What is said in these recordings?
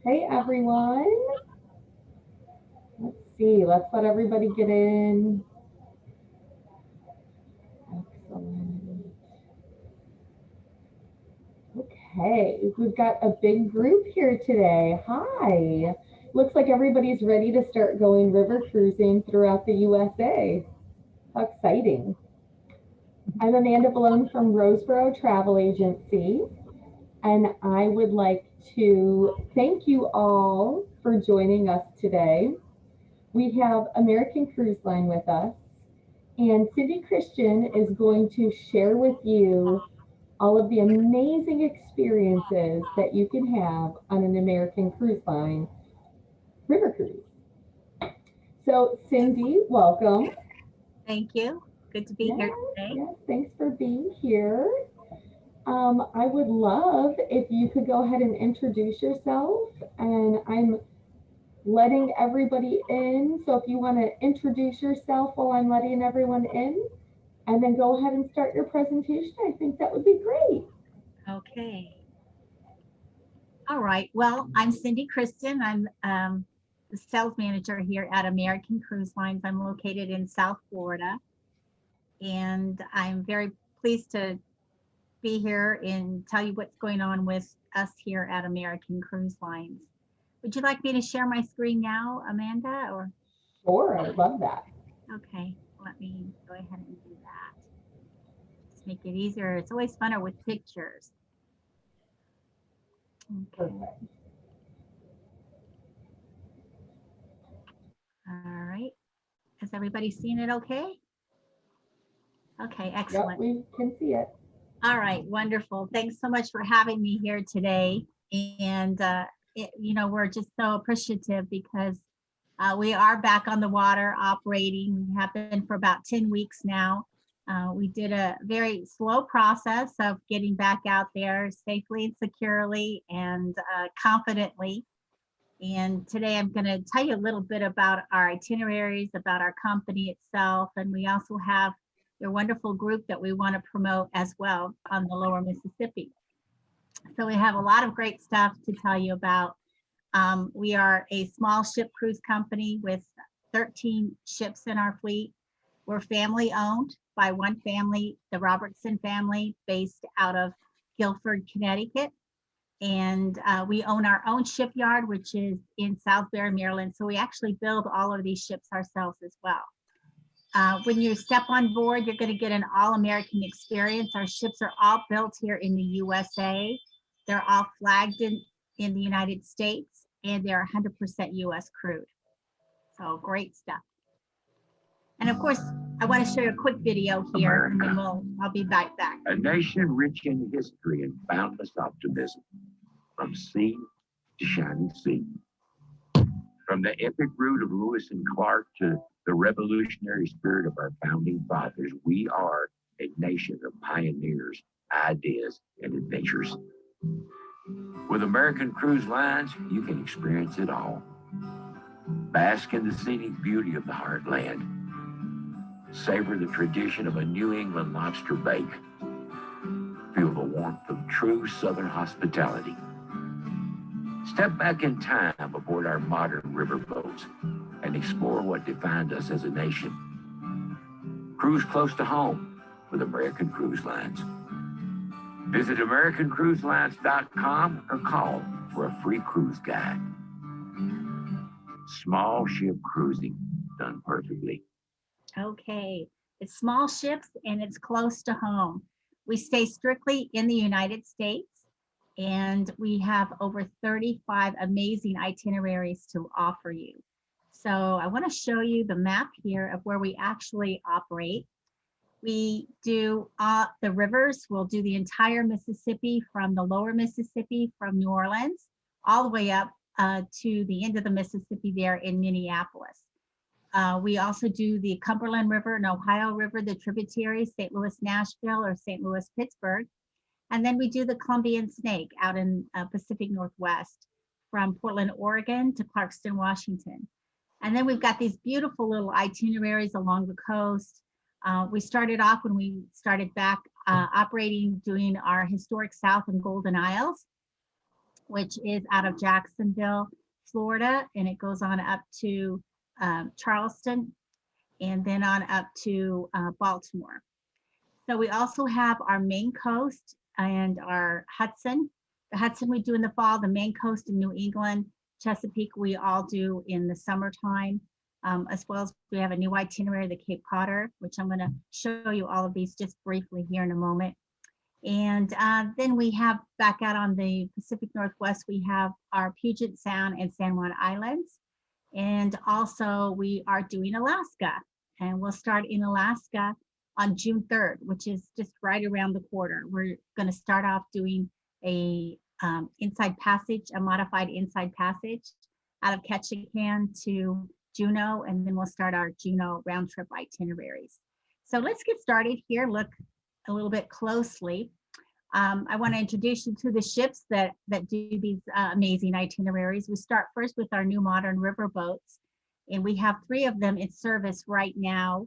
Hey everyone. Let's see. Let's let everybody get in. Excellent. Okay, we've got a big group here today. Hi. Looks like everybody's ready to start going river cruising throughout the USA. How exciting. I'm Amanda Vallone from Roseborough Travel Agency, and I would like to thank you all for joining us today. We have American Cruise Line with us, and Cindy Christian is going to share with you all of the amazing experiences that you can have on an American Cruise Line river cruise. So, Cindy, welcome. Thank you. Good to be Yes, here today. yes, thanks for being here. I would love if you could go ahead and introduce yourself, and I'm letting everybody in. So, if you want to introduce yourself while I'm letting everyone in, and then go ahead and start your presentation, I think that would be great. Okay. All right. Well, I'm Cindy Christen. I'm the sales manager here at American Cruise Lines. I'm located in South Florida, and I'm very pleased to be here and tell you what's going on with us here at American Cruise Lines. Would you like me to share my screen now, Amanda? Or Sure, I would love that. okay, let me go ahead and do that. Just make it easier. It's always funner with pictures. Okay. Perfect. All right. Has everybody seen it okay? Okay, Yep, excellent. we can see it. All right, wonderful. Thanks so much for having me here today. And, we're just so appreciative because we are back on the water operating. We have been for about 10 weeks now. We did a very slow process of getting back out there safely and securely and confidently. And today I'm going to tell you a little bit about our itineraries, about our company itself, and we also have a wonderful group that we want to promote as well on the lower Mississippi. So we have a lot of great stuff to tell you about. We are a small ship cruise company with 13 ships in our fleet. We're family owned by one family, the Robertson family, based out of Guilford, Connecticut. And we own our own shipyard, which is in Southbury, Maryland. So we actually build all of these ships ourselves as well. When you step on board, you're going to get an all-American experience. Our ships are all built here in the USA. They're all flagged in the United States, and they're 100% US crude. So great stuff. And of course, I want to show you a quick video here, America, and then I'll be back. A nation rich in history and boundless optimism, from sea to shining sea. From the epic route of Lewis and Clark to the revolutionary spirit of our founding fathers, we are a nation of pioneers, ideas, and adventures. With American Cruise Lines, you can experience it all. Bask in the scenic beauty of the heartland. Savor the tradition of a New England lobster bake. Feel the warmth of true Southern hospitality. Step back in time aboard our modern riverboats and explore what defined us as a nation. Cruise close to home with American Cruise Lines. Visit AmericanCruiseLines.com or call for a free cruise guide. Small ship cruising done perfectly. Okay, it's small ships and it's close to home. We stay strictly in the United States, and we have over 35 amazing itineraries to offer you. So I want to show you the map here of where we actually operate. We do the rivers. We'll do the entire Mississippi, from the lower Mississippi, from New Orleans, all the way up to the end of the Mississippi there in Minneapolis. We also do the Cumberland River and Ohio River, the tributaries, St. Louis, Nashville, or St. Louis, Pittsburgh. And then we do the Columbian Snake out in Pacific Northwest, from Portland, Oregon to Clarkston, Washington. And then we've got these beautiful little itineraries along the coast. We started off when we started back operating, doing our historic South and Golden Isles. which is out of Jacksonville, Florida, and it goes on up to Charleston, and then on up to Baltimore. So we also have our Maine coast and our Hudson. The Hudson we do in the fall, the Maine coast in New England, Chesapeake we all do in the summertime, as well as we have a new itinerary, the Cape Codder, which I'm going to show you all of these just briefly here in a moment. And then we have back out on the Pacific Northwest, we have our Puget Sound and San Juan Islands. And also we are doing Alaska, and we'll start in Alaska on June 3rd, which is just right around the corner. We're going to start off doing a inside passage, a modified inside passage out of Ketchikan to Juneau, and then we'll start our Juneau round trip itineraries. So let's get started here. Look a little bit closely. I want to introduce you to the ships that do these amazing itineraries. We start first with our new modern river boats, and we have 3 of them in service right now.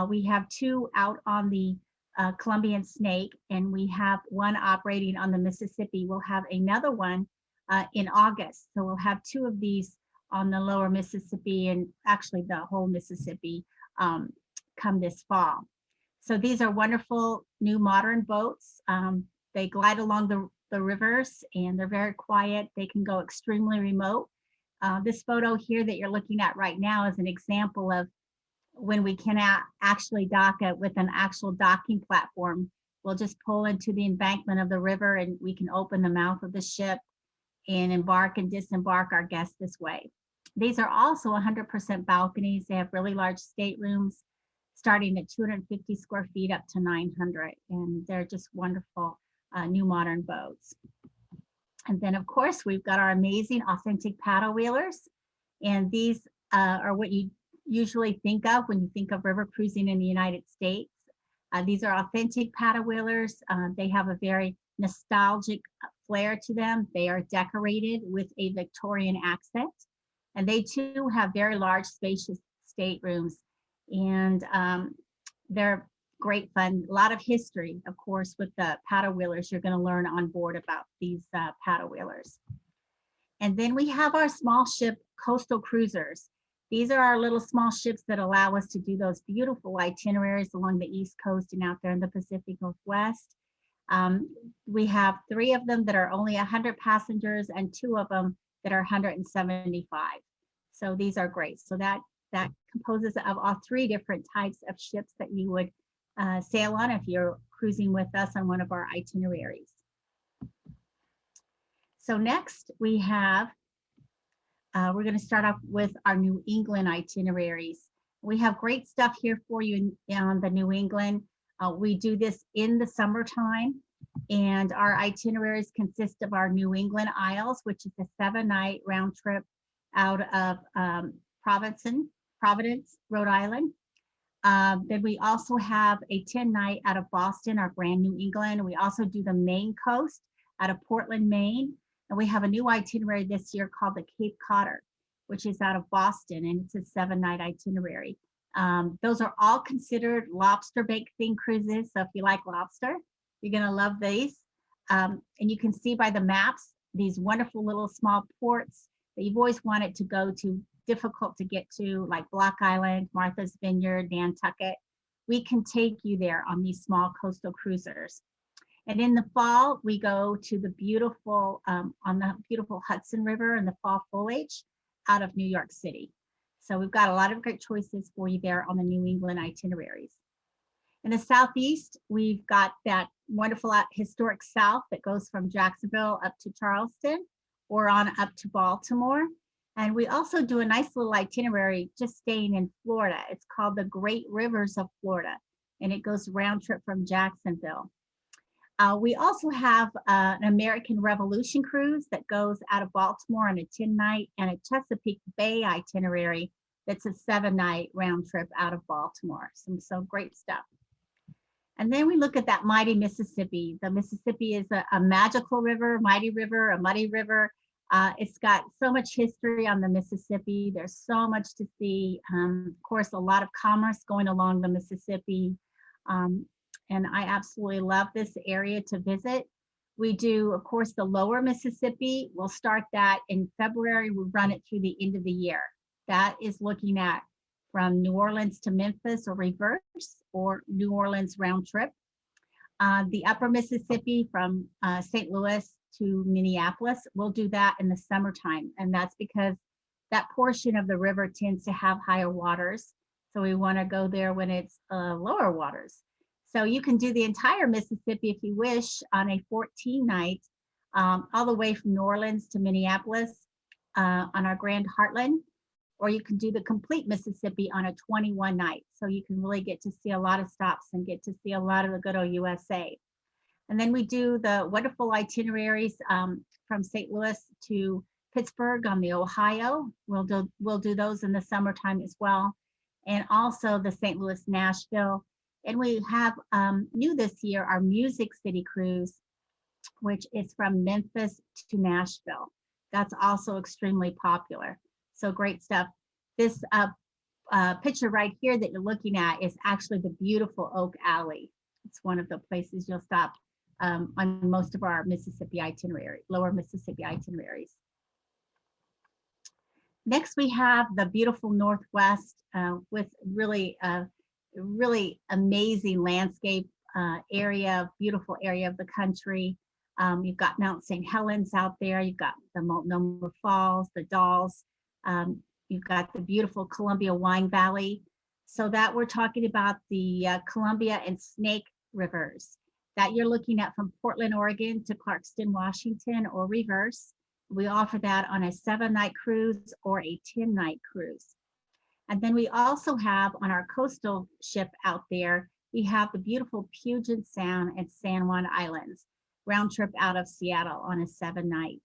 We have 2 out on the Columbian Snake, and we have 1 operating on the Mississippi. We'll have another one in August. So we'll have 2 of these on the lower Mississippi, and actually the whole Mississippi come this fall. So these are wonderful new modern boats. They glide along the rivers, and they're very quiet. They can go extremely remote. This photo here that you're looking at right now is an example of when we can actually dock it with an actual docking platform. We'll just pull into the embankment of the river, and we can open the mouth of the ship and embark and disembark our guests this way. These are also 100% balconies. They have really large staterooms starting at 250 square feet up to 900, and they're just wonderful new modern boats. And then of course we've got our amazing authentic paddle wheelers, and these are what you usually think of when you think of river cruising in the United States. These are authentic paddle wheelers. They have a very nostalgic flair to them. They are decorated with a Victorian accent, and they too have very large spacious staterooms, and they're great fun. A lot of history, of course, with the paddle wheelers. You're going to learn on board about these paddle wheelers. And then we have our small ship coastal cruisers. These are our little small ships that allow us to do those beautiful itineraries along the East Coast and out there in the Pacific Northwest. We have 3 of them that are only 100 passengers and 2 of them that are 175. So these are great. So that composes of all 3 different types of ships that you would sail on if you're cruising with us on one of our itineraries. So next we have, we're going to start off with our New England itineraries. We have great stuff here for you on the New England. We do this in the summertime, and our itineraries consist of our New England Isles, which is a 7-night round trip out of Providence, Rhode Island. Then we also have a 10-night out of Boston, our brand New England. We also do the Maine coast out of Portland, Maine. And we have a new itinerary this year called the Cape Codder, which is out of Boston, and it's a 7-night itinerary. Those are all considered lobster bake themed cruises. So if you like lobster, you're gonna love these. And you can see by the maps, these wonderful little small ports that you've always wanted to go to, difficult to get to, like Block Island, Martha's Vineyard, Nantucket. We can take you there on these small coastal cruisers. And in the fall, we go to the beautiful, on the beautiful Hudson River in the fall foliage out of New York City. So we've got a lot of great choices for you there on the New England itineraries. In the Southeast, we've got that wonderful historic South that goes from Jacksonville up to Charleston or on up to Baltimore. And we also do a nice little itinerary just staying in Florida. It's called the Great Rivers of Florida, and it goes round trip from Jacksonville. We also have an American Revolution cruise that goes out of Baltimore on a 10-night, and a Chesapeake Bay itinerary that's a 7-night round trip out of Baltimore. So great stuff. And then we look at that mighty Mississippi. The Mississippi is a magical river, mighty river, a muddy river. It's got so much history on the Mississippi. There's so much to see. Of course, a lot of commerce going along the Mississippi. And I absolutely love this area to visit. We do, of course, the lower Mississippi. We'll start that in February. We run it through the end of the year. That is looking at from New Orleans to Memphis or reverse, or New Orleans round trip. The upper Mississippi from St. Louis to Minneapolis, we'll do that in the summertime. And that's because that portion of the river tends to have higher waters. So we want to go there when it's lower waters. So you can do the entire Mississippi if you wish on a 14-night, all the way from New Orleans to Minneapolis on our Grand Heartland, or you can do the complete Mississippi on a 21-night. So you can really get to see a lot of stops and get to see a lot of the good old USA. And then we do the wonderful itineraries from St. Louis to Pittsburgh on the Ohio. We'll do those in the summertime as well. And also the St. Louis, Nashville. And we have new this year, our Music City Cruise, which is from Memphis to Nashville. That's also extremely popular. So great stuff. This picture right here that you're looking at is actually the beautiful Oak Alley. It's one of the places you'll stop on most of our Mississippi itinerary, lower Mississippi itineraries. Next, we have the beautiful Northwest with really amazing landscape area, beautiful area of the country. You've got Mount St. Helens out there. You've got the Multnomah Falls, the Dalles. You've got the beautiful Columbia Wine Valley. So that we're talking about the Columbia and Snake Rivers that you're looking at from Portland, Oregon to Clarkston, Washington, or reverse. We offer that on a 7-night cruise or a 10-night cruise. And then we also have on our coastal ship out there, we have the beautiful Puget Sound and San Juan Islands, round trip out of Seattle on a 7-night.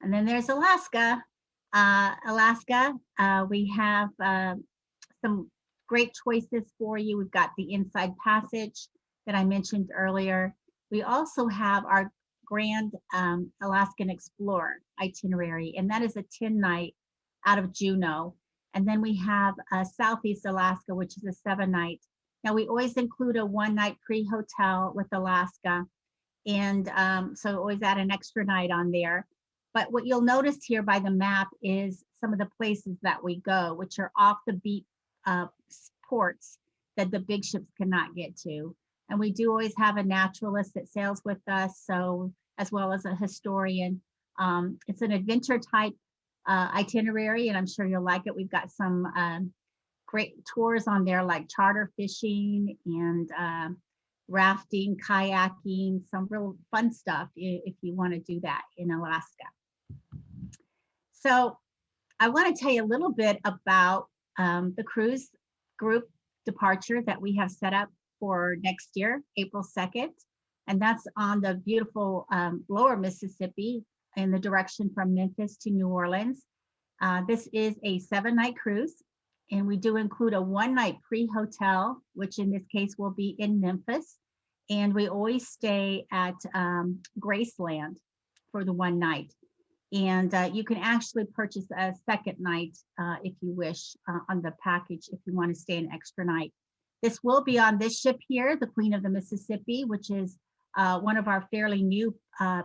And then there's Alaska. We have some great choices for you. We've got the Inside Passage that I mentioned earlier. We also have our Grand Alaskan Explorer itinerary, and that is a 10-night out of Juneau. And then we have Southeast Alaska, which is a 7-night. Now we always include a 1-night pre-hotel with Alaska, and so always add an extra night on there. But what you'll notice here by the map is some of the places that we go, which are off the beat ports that the big ships cannot get to. And we do always have a naturalist that sails with us, so as well as a historian. It's an adventure type itinerary, and I'm sure you'll like it. We've got some great tours on there, like charter fishing and rafting, kayaking, some real fun stuff if you want to do that in Alaska. So I want to tell you a little bit about the cruise group departure that we have set up for next year, April 2nd. And that's on the beautiful lower Mississippi in the direction from Memphis to New Orleans. This is a 7-night cruise, and we do include a 1-night pre-hotel, which in this case will be in Memphis. And we always stay at Graceland for the 1 night. And you can actually purchase a 2nd night if you wish on the package if you want to stay an extra night. This will be on this ship here, the Queen of the Mississippi, which is one of our fairly new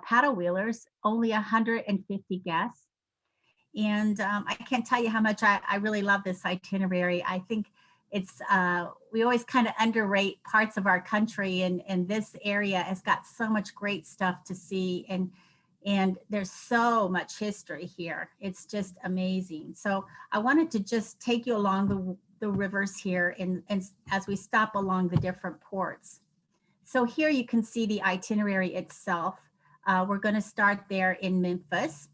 paddle wheelers, only 150 guests. And I can't tell you how much I really love this itinerary. I think it's, we always kind of underrate parts of our country, and this area has got so much great stuff to see, and there's so much history here. It's just amazing. So I wanted to just take you along the rivers here and as we stop along the different ports. So here you can see the itinerary itself. We're going to start there in Memphis.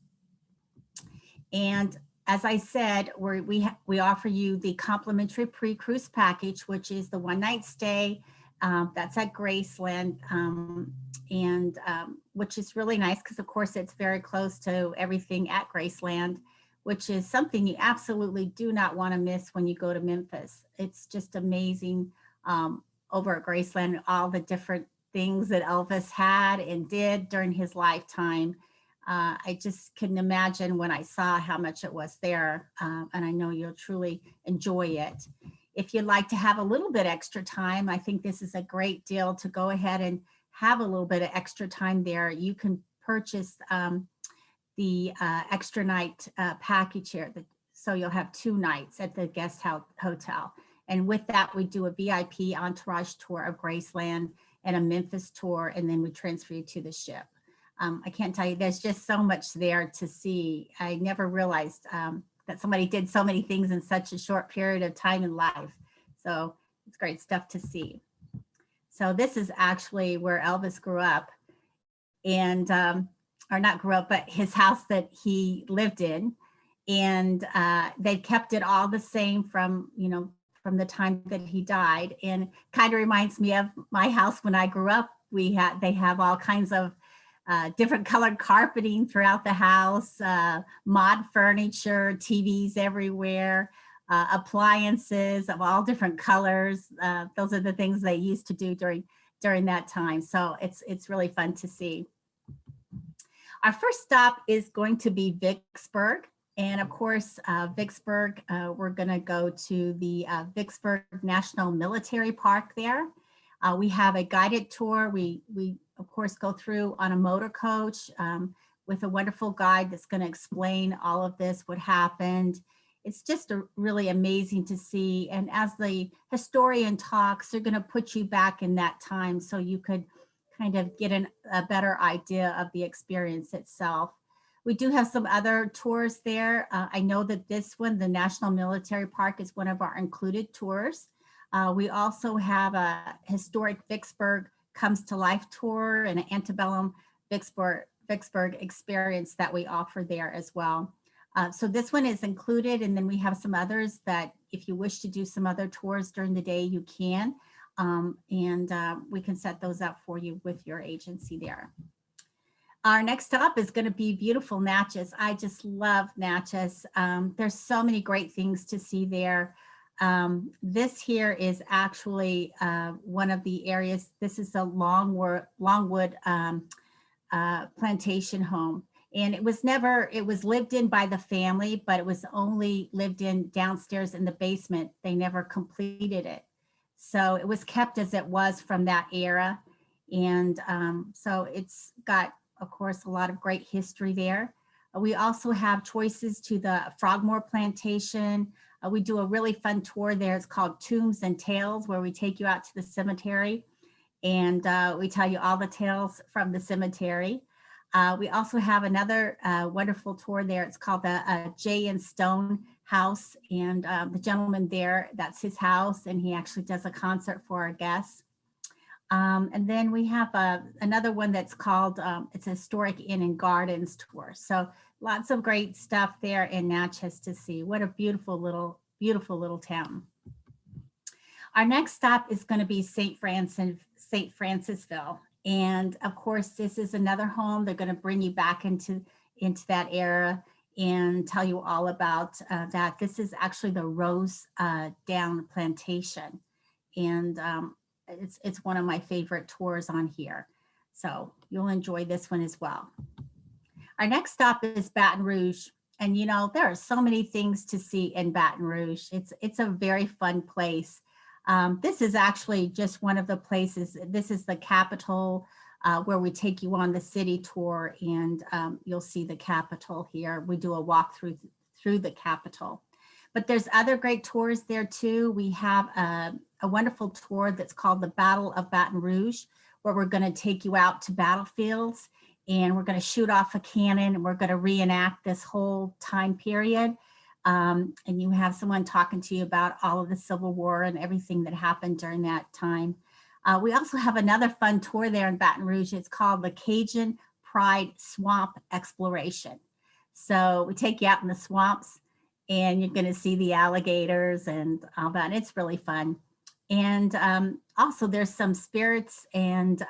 And as I said, we offer you the complimentary pre-cruise package, which is the 1-night stay. That's at Graceland, which is really nice because, of course, it's very close to everything at Graceland, which is something you absolutely do not want to miss when you go to Memphis. It's just amazing over at Graceland, all the different things that Elvis had and did during his lifetime. I just couldn't imagine when I saw how much it was there, and I know you'll truly enjoy it. If you'd like to have a little bit extra time, I think this is a great deal to go ahead and have a little bit of extra time there, you can purchase the extra night package here. So you'll have 2 nights at the guest hotel. And with that, we do a VIP entourage tour of Graceland and a Memphis tour, and then we transfer you to the ship. I can't tell you, there's just so much there to see. I never realized that somebody did so many things in such a short period of time in life. So it's great stuff to see. So this is actually where Elvis grew up, and or not grew up, but his house that he lived in. And they kept it all the same from, from the time that he died. And kind of reminds me of my house when I grew up. They have all kinds of different colored carpeting throughout the house, mod furniture, TVs everywhere, appliances of all different colors. Those are the things they used to do during that time. So it's really fun to see. Our first stop is going to be Vicksburg. And of course, Vicksburg, we're gonna go to the Vicksburg National Military Park there. We have a guided tour. We of course go through on a motor coach with a wonderful guide that's gonna explain all of this, what happened. It's just really amazing to see. And as the historian talks, they're gonna put you back in that time so you could kind of get a better idea of the experience itself. We do have some other tours there. I know that this one, the National Military Park, is one of our included tours. We also have a historic Vicksburg Comes to Life tour and an antebellum Vicksburg experience that we offer there as well. So this one is included, and then we have some others that if you wish to do some other tours during the day, you can. We can set those up for you with your agency there. Our next stop is going to be beautiful Natchez. I just love Natchez. There's so many great things to see there. This here is actually one of the areas. This is a Longwood plantation home. And it was lived in by the family, but it was only lived in downstairs in the basement. They never completed it. So it was kept as it was from that era. And so it's got, of course, a lot of great history there. We also have choices to the Frogmore Plantation. We do a really fun tour there. It's called Tombs and Tales, where we take you out to the cemetery and we tell you all the tales from the cemetery. We also have another wonderful tour there. It's called the Jay and Stone House, and the gentleman there, that's his house, and he actually does a concert for our guests. And then we have another one that's called, it's a Historic Inn and Gardens tour. So lots of great stuff there in Natchez to see. What a beautiful little town. Our next stop is going to be St. Francisville. And of course, this is another home. They're going to bring you back into that era and tell you all about that. This is actually the Rose Down Plantation. And it's one of my favorite tours on here. So you'll enjoy this one as well. Our next stop is Baton Rouge. And there are so many things to see in Baton Rouge. It's a very fun place. This is actually just one of the places. This is the Capitol where we take you on the city tour, and you'll see the Capitol here. We do a walk through the Capitol. But there's other great tours there too. We have a wonderful tour that's called the Battle of Baton Rouge, where we're going to take you out to battlefields and we're going to shoot off a cannon and we're going to reenact this whole time period. And you have someone talking to you about all of the Civil War and everything that happened during that time. We also have another fun tour there in Baton Rouge. It's called the Cajun Pride Swamp Exploration. So we take you out in the swamps and you're going to see the alligators and all that. And it's really fun. And also there's some spirits and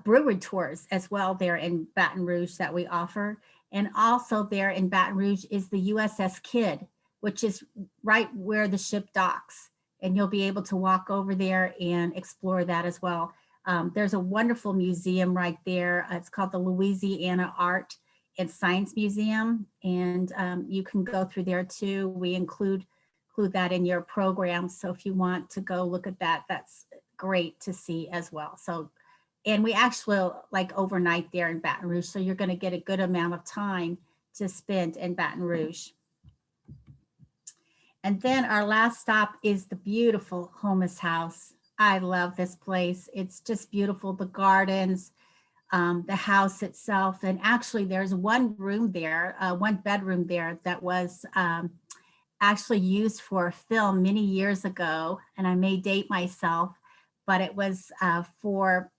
brewery tours as well there in Baton Rouge that we offer. And also there in Baton Rouge is the USS Kidd, which is right where the ship docks. And you'll be able to walk over there and explore that as well. There's a wonderful museum right there. It's called the Louisiana Art and Science Museum. And you can go through there too. We include that in your program. So if you want to go look at that, that's great to see as well. So And we actually like overnight there in Baton Rouge. So you're going to get a good amount of time to spend in Baton Rouge. And then our last stop is the beautiful Humas House. I love this place. It's just beautiful. The gardens, the house itself. And actually there's one room there, one bedroom there that was actually used for a film many years ago. And I may date myself, but it was for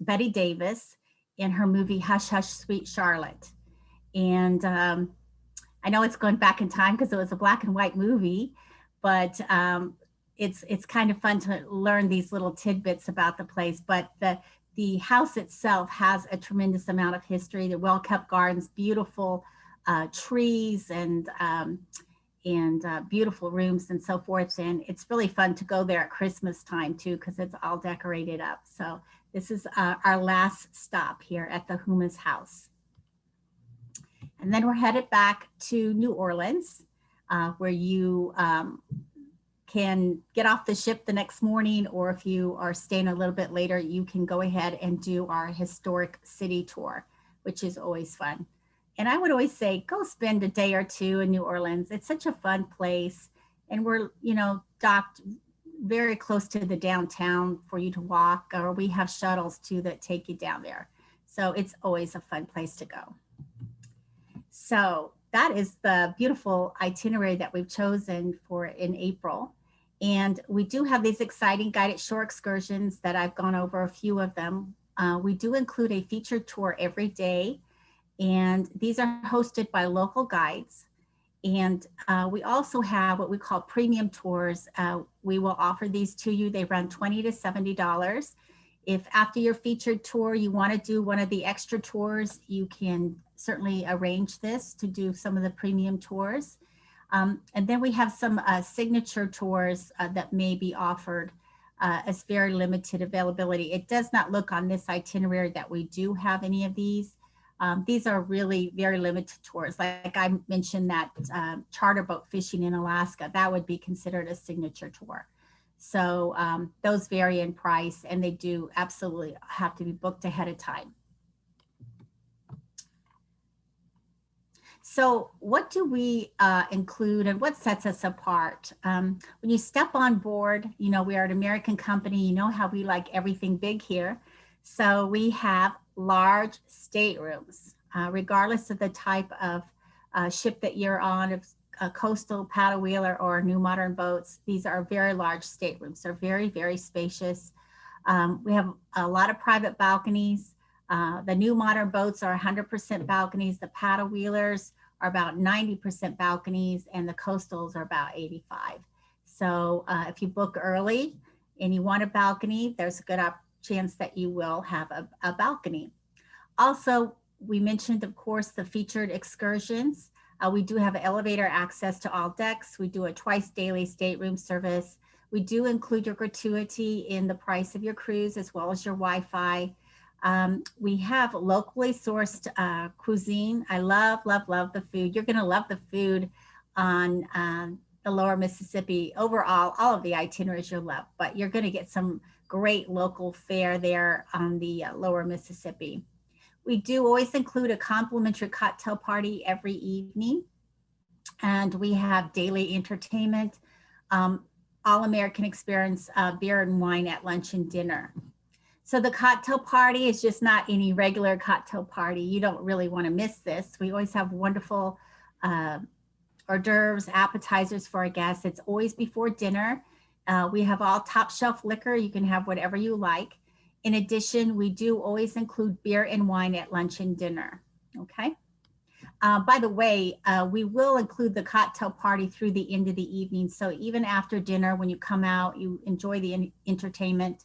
Betty Davis in her movie Hush Hush Sweet Charlotte. And I know it's going back in time because it was a black and white movie, but it's kind of fun to learn these little tidbits about the place. But the house itself has a tremendous amount of history. The well-kept gardens, beautiful trees, and beautiful rooms and so forth. And it's really fun to go there at Christmas time too, because it's all decorated up. So this is our last stop here at the Humas House. And then we're headed back to New Orleans, where you can get off the ship the next morning, or if you are staying a little bit later, you can go ahead and do our historic city tour, which is always fun. And I would always say, go spend a day or two in New Orleans. It's such a fun place. And we're, docked very close to the downtown for you to walk, or we have shuttles too that take you down there. So it's always a fun place to go. So that is the beautiful itinerary that we've chosen for in April. And we do have these exciting guided shore excursions that I've gone over a few of them. We do include a featured tour every day, and these are hosted by local guides. And we also have what we call premium tours. We will offer these to you. They run $20 to $70. If after your featured tour, you want to do one of the extra tours, you can certainly arrange this to do some of the premium tours. And then we have some signature tours that may be offered as very limited availability. It does not look on this itinerary that we do have any of these. These are really very limited tours. Like I mentioned that charter boat fishing in Alaska, that would be considered a signature tour. So those vary in price, and they do absolutely have to be booked ahead of time. So what do we include, and what sets us apart? When you step on board, we are an American company, you know how we like everything big here. So we have large staterooms, regardless of the type of ship that you're on, if a coastal paddle wheeler or new modern boats. These are very large staterooms. They're very, very spacious. We have a lot of private balconies. The new modern boats are 100% balconies. The paddle wheelers are about 90% balconies, and the coastals are about 85. So if you book early and you want a balcony, there's a good chance that you will have a balcony. Also, we mentioned, of course, the featured excursions. We do have elevator access to all decks. We do a twice daily stateroom service. We do include your gratuity in the price of your cruise, as well as your Wi-Fi. We have locally sourced cuisine. I love, love, love the food. You're going to love the food on the lower Mississippi. Overall, all of the itineraries you'll love, but you're going to get some great local fare there on the lower Mississippi. We do always include a complimentary cocktail party every evening, and we have daily entertainment, all American experience, beer and wine at lunch and dinner. So the cocktail party is just not any regular cocktail party. You don't really want to miss this. We always have wonderful hors d'oeuvres, appetizers for our guests. It's always before dinner. We have all top shelf liquor. You can have whatever you like. In addition, we do always include beer and wine at lunch and dinner, okay? By the way, we will include the cocktail party through the end of the evening. So even after dinner, when you come out, you enjoy the entertainment,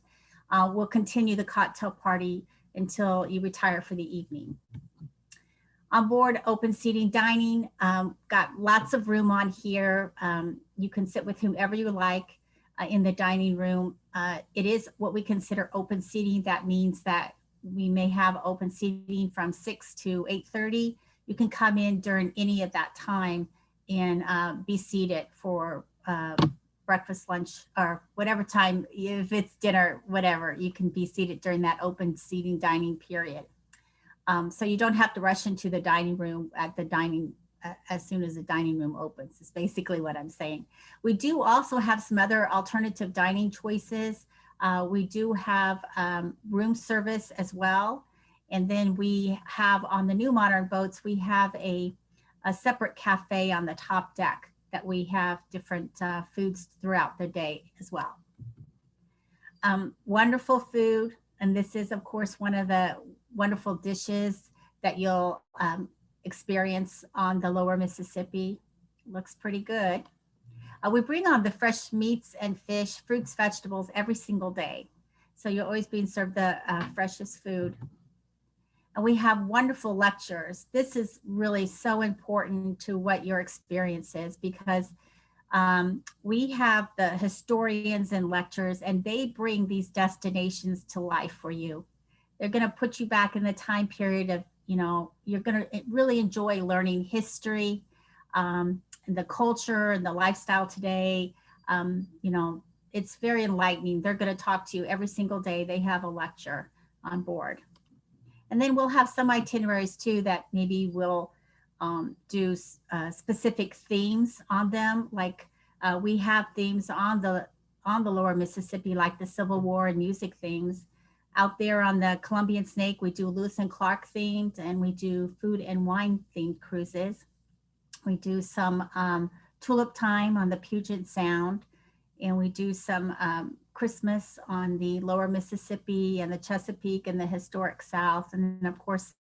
we'll continue the cocktail party until you retire for the evening. On board, open seating dining, got lots of room on here. You can sit with whomever you like in the dining room. It is what we consider open seating. That means that we may have open seating from 6 to 8:30. You can come in during any of that time and be seated for breakfast, lunch, or whatever time, if it's dinner, whatever, you can be seated during that open seating dining period. So you don't have to rush into the dining room at the dining as soon as the dining room opens, is basically what I'm saying. We do also have some other alternative dining choices. We do have room service as well. And then we have on the new modern boats, we have a separate cafe on the top deck that we have different foods throughout the day as well. Wonderful food. And this is, of course, one of the wonderful dishes that you'll experience on the lower Mississippi. Looks pretty good. We bring on the fresh meats and fish, fruits, vegetables every single day. So you're always being served the freshest food. And we have wonderful lectures. This is really so important to what your experience is, because we have the historians and lecturers, and they bring these destinations to life for you. They're going to put you back in the time period of, you know, you're going to really enjoy learning history, and the culture and the lifestyle today. You know, it's very enlightening. They're going to talk to you every single day. They have a lecture on board. And then we'll have some itineraries too that maybe will do specific themes on them. Like we have themes on the lower Mississippi, like the Civil War and music themes. Out there on the Columbian Snake, we do Lewis and Clark themed, and we do food and wine themed cruises. We do some tulip time on the Puget Sound, and we do some Christmas on the lower Mississippi and the Chesapeake and the historic South. And then of course,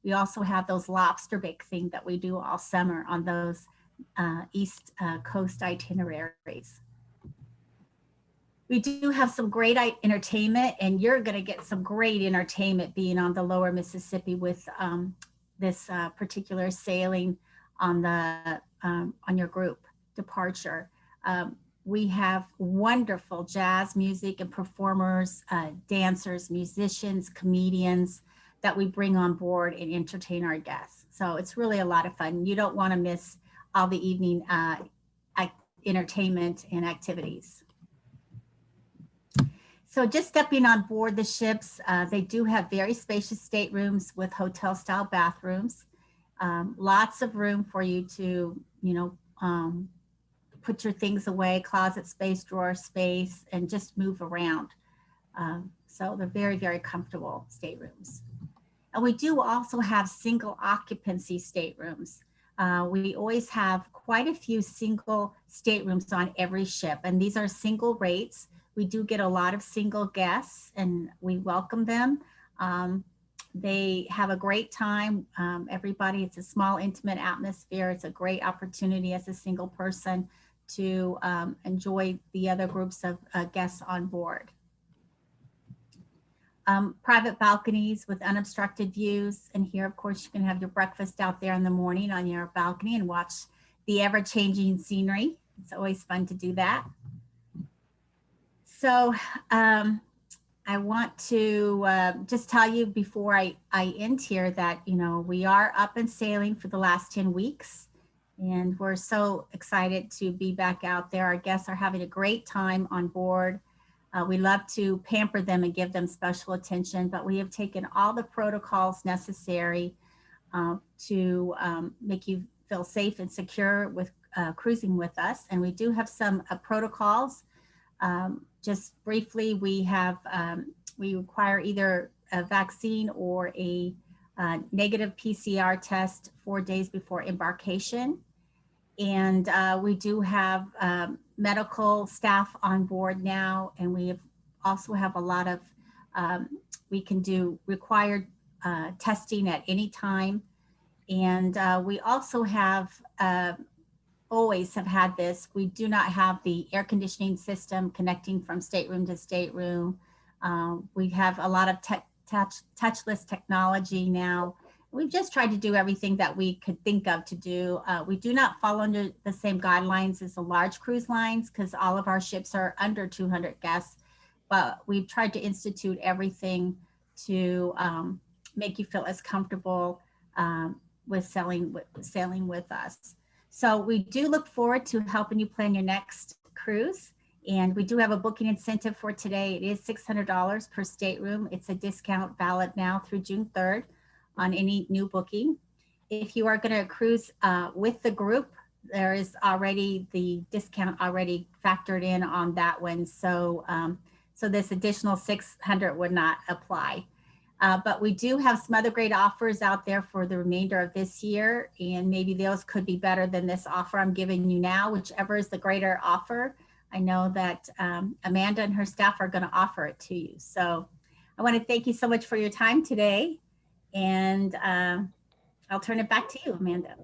we also have those lobster bake thing that we do all summer on those East Coast itineraries. We do have some great entertainment, and you're going to get some great entertainment being on the lower Mississippi with this particular sailing on the on your group departure. We have wonderful jazz music and performers, dancers, musicians, comedians that we bring on board and entertain our guests. So it's really a lot of fun. You don't want to miss all the evening entertainment and activities. So just stepping on board the ships, they do have very spacious staterooms with hotel style bathrooms. Lots of room for you to, you know, put your things away, closet space, drawer space, and just move around. So they're very, very comfortable staterooms. And we do also have single occupancy staterooms. We always have quite a few single staterooms on every ship, and these are single rates. We do get a lot of single guests, and we welcome them. They have a great time. Everybody, it's a small, intimate atmosphere. It's a great opportunity as a single person to enjoy the other groups of guests on board. Private balconies with unobstructed views. And here, of course, you can have your breakfast out there in the morning on your balcony and watch the ever-changing scenery. It's always fun to do that. So I want to just tell you before I end here that, you know, we are up and sailing for the last 10 weeks. And we're so excited to be back out there. Our guests are having a great time on board. We love to pamper them and give them special attention, but we have taken all the protocols necessary to make you feel safe and secure with cruising with us. And we do have some protocols. Just briefly, we have, we require either a vaccine or a negative PCR test 4 days before embarkation. And we do have medical staff on board now, and we also have a lot of, we can do required testing at any time. And we also have, always have had this, we do not have the air conditioning system connecting from stateroom to stateroom. We have a lot of touchless technology now. We've just tried to do everything that we could think of to do. We do not fall under the same guidelines as the large cruise lines because all of our ships are under 200 guests, but we've tried to institute everything to make you feel as comfortable with sailing with us. So we do look forward to helping you plan your next cruise. And we do have a booking incentive for today. It is $600 per stateroom. It's a discount valid now through June 3rd on any new booking. If you are going to cruise with the group, there is already the discount already factored in on that one. So, so this additional 600 would not apply. But we do have some other great offers out there for the remainder of this year. And maybe those could be better than this offer I'm giving you now, whichever is the greater offer. I know that Amanda and her staff are going to offer it to you. So I want to thank you so much for your time today. And I'll turn it back to you, Amanda.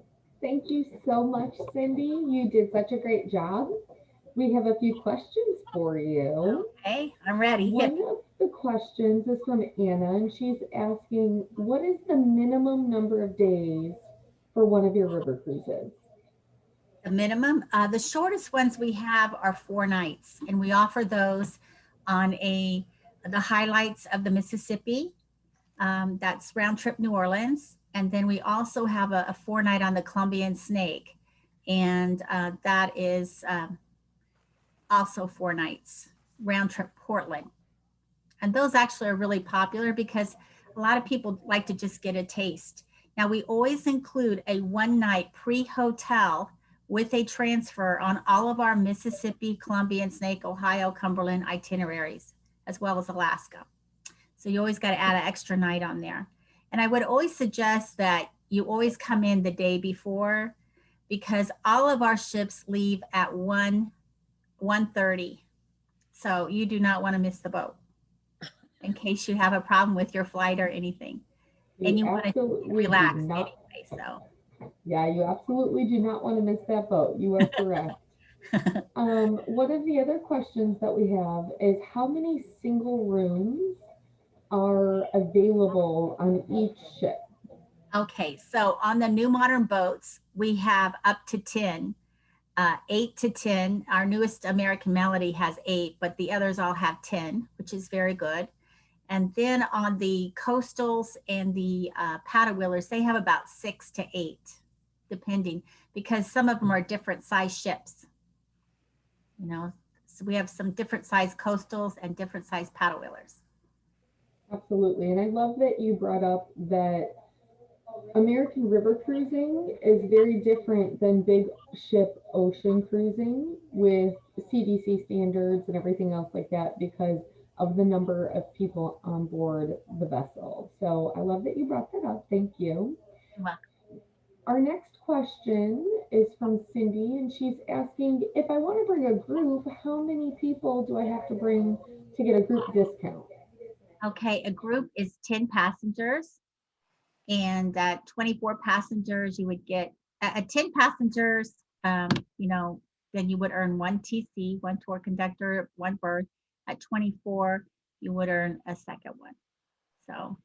Thank you so much, Cindy. You did such a great job. We have a few questions for you. Okay, I'm ready. One of the questions is from Anna, and she's asking, what is the minimum number of days for one of your river cruises? The minimum, the shortest ones we have are 4 nights, and we offer those on the highlights of the Mississippi. That's round trip New Orleans. And then we also have a 4-night on the Columbian Snake. And that is also 4 nights, round trip Portland. And those actually are really popular because a lot of people like to just get a taste. Now we always include a 1-night pre-hotel with a transfer on all of our Mississippi, Columbian Snake, Ohio, Cumberland itineraries, as well as Alaska. So you always got to add an extra night on there. And I would always suggest that you always come in the day before, because all of our ships leave at 1:30. So you do not want to miss the boat in case you have a problem with your flight or anything. And you want to relax anyway, so. Yeah, you absolutely do not want to miss that boat. You are correct. One of the other questions that we have is how many single rooms are available on each ship? Okay, so on the new modern boats, we have up to 10, 8 to 10. Our newest American Melody has 8, but the others all have 10, which is very good. And then on the coastals and the paddle wheelers, they have about 6 to 8, depending, because some of them are different size ships. You know, so we have some different size coastals and different size paddle wheelers. Absolutely. And I love that you brought up that American river cruising is very different than big ship ocean cruising with CDC standards and everything else like that because of the number of people on board the vessel. So I love that you brought that up. Thank you. You're welcome. Our next question is from Cindy, and she's asking, if I want to bring a group, how many people do I have to bring to get a group discount? Okay, a group is 10 passengers, and 24 passengers, you would get at 10 passengers, you know, then you would earn 1 TC, 1 tour conductor, 1 berth. At 24, you would earn a second one. So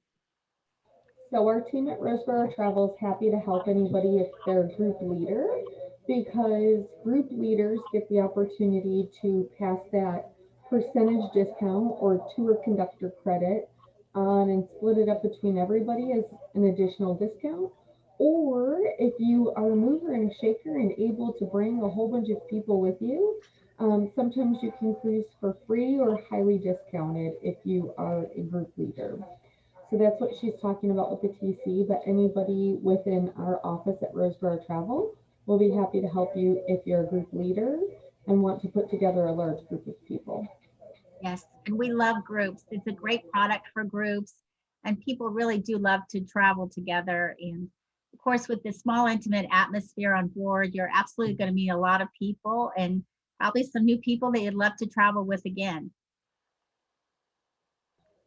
our team at Roseborough Travel is happy to help anybody if they're a group leader, because group leaders get the opportunity to pass that percentage discount or tour conductor credit on and split it up between everybody as an additional discount. Or if you are a mover and a shaker and able to bring a whole bunch of people with you, sometimes you can cruise for free or highly discounted if you are a group leader. So that's what she's talking about with the TC, but anybody within our office at Roseborough Travel will be happy to help you if you're a group leader and want to put together a large group of people. Yes, and we love groups. It's a great product for groups, and people really do love to travel together. And of course, with the small, intimate atmosphere on board, you're absolutely going to meet a lot of people and probably some new people that you'd love to travel with again.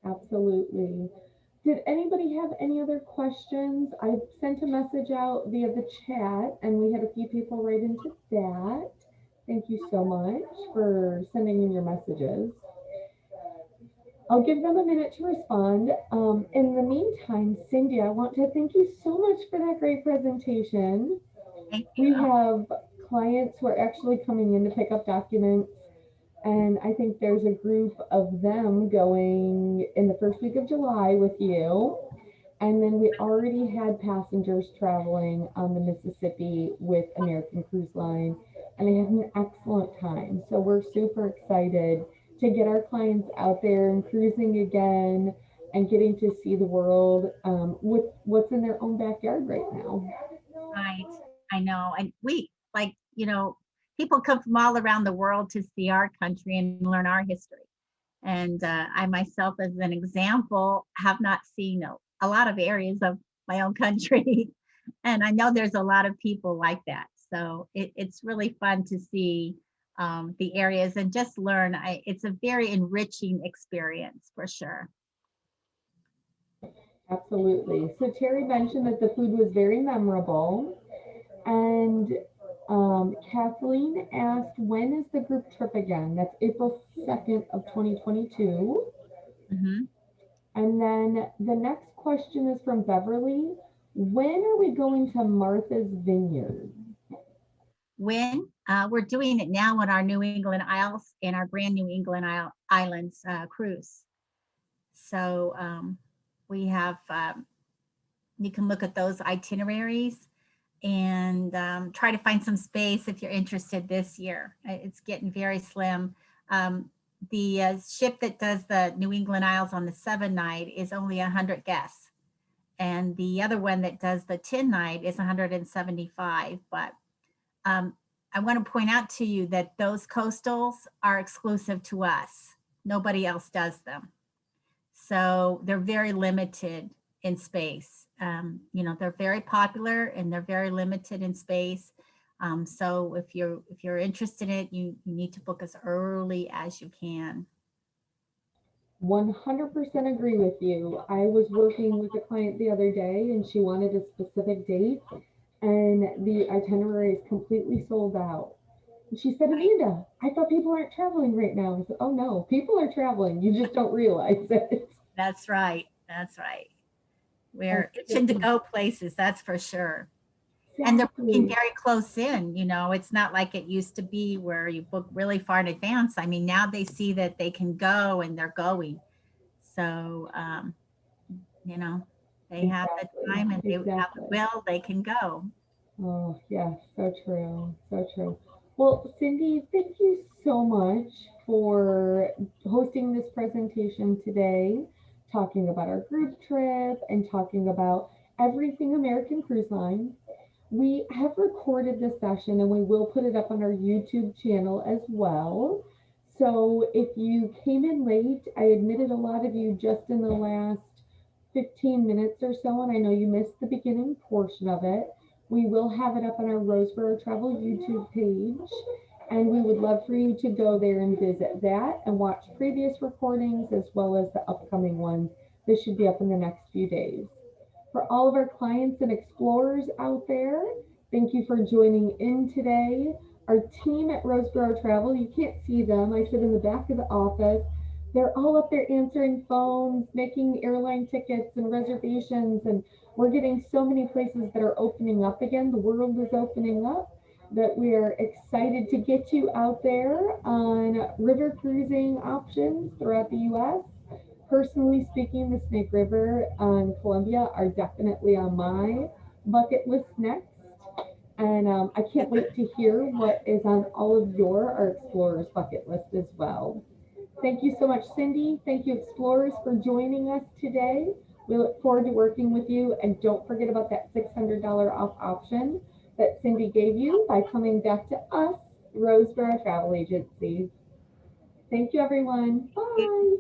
Absolutely. Did anybody have any other questions? I sent a message out via the chat and we had a few people write into that. Thank you so much for sending in your messages. I'll give them a minute to respond. In the meantime, Cindy, I want to thank you so much for that great presentation. Thank you. We have clients who are actually coming in to pick up documents, and I think there's a group of them going in the first week of July with you. And then we already had passengers traveling on the Mississippi with American Cruise Line. and they had an excellent time. So we're super excited to get our clients out there and cruising again and getting to see the world with what's in their own backyard right now. Right. I know. And we like, people come from all around the world to see our country and learn our history. And I myself, as an example, have not seen a lot of areas of my own country. And I know there's a lot of people like that. So it's really fun to see the areas and just learn. It's a very enriching experience for sure. Absolutely. So Terry mentioned that the food was very memorable. And Kathleen asked, when is the group trip again? That's April 2nd of 2022. Mhm. And then the next question is from Beverly. When are we going to Martha's Vineyard? When we're doing it now on our New England Isles and our brand New England Islands cruise. So we have, you can look at those itineraries and try to find some space if you're interested this year. It's getting very slim. The ship that does the New England Isles on the 7-night is only 100 guests. And the other one that does the 10-night is 175. But I want to point out to you that those coastals are exclusive to us. Nobody else does them. So they're very limited in space. They're very popular and they're very limited in space. So if you're interested in it, you need to book as early as you can. 100% agree with you. I was working with a client the other day and she wanted a specific date and the itinerary is completely sold out. And she said, Amanda, I thought people aren't traveling right now. I said, oh no, people are traveling. You just don't realize it. That's right. That's right. We're itching to go places, that's for sure. And they're booking Exactly. very close in, it's not like it used to be where you book really far in advance. I mean, now they see that they can go and they're going. So, they have the time and they have the Exactly. will, they can go. Oh, yeah, so true. So true. Well, Cindy, thank you so much for hosting this presentation today, talking about our group trip and talking about everything American Cruise Line. We have recorded this session and we will put it up on our YouTube channel as well. So if you came in late, I admitted a lot of you just in the last 15 minutes or so, and I know you missed the beginning portion of it. We will have it up on our Roseborough Travel YouTube page, and we would love for you to go there and visit that and watch previous recordings as well as the upcoming ones. This should be up in the next few days. For all of our clients and explorers out there, thank you for joining in today. Our team at Roseborough Travel, you can't see them. I sit in the back of the office. They're all up there answering phones, making airline tickets and reservations, and we're getting so many places that are opening up again. The world is opening up that we are excited to get you out there on river cruising options throughout the U.S. Personally speaking, the Snake River and Columbia are definitely on my bucket list next. And I can't wait to hear what is on all of our explorers bucket list as well. Thank you so much, Cindy. Thank you, explorers, for joining us today. We look forward to working with you. And don't forget about that $600 off option that Cindy gave you by coming back to us, Roseborough Travel Agency. Thank you, everyone. Bye.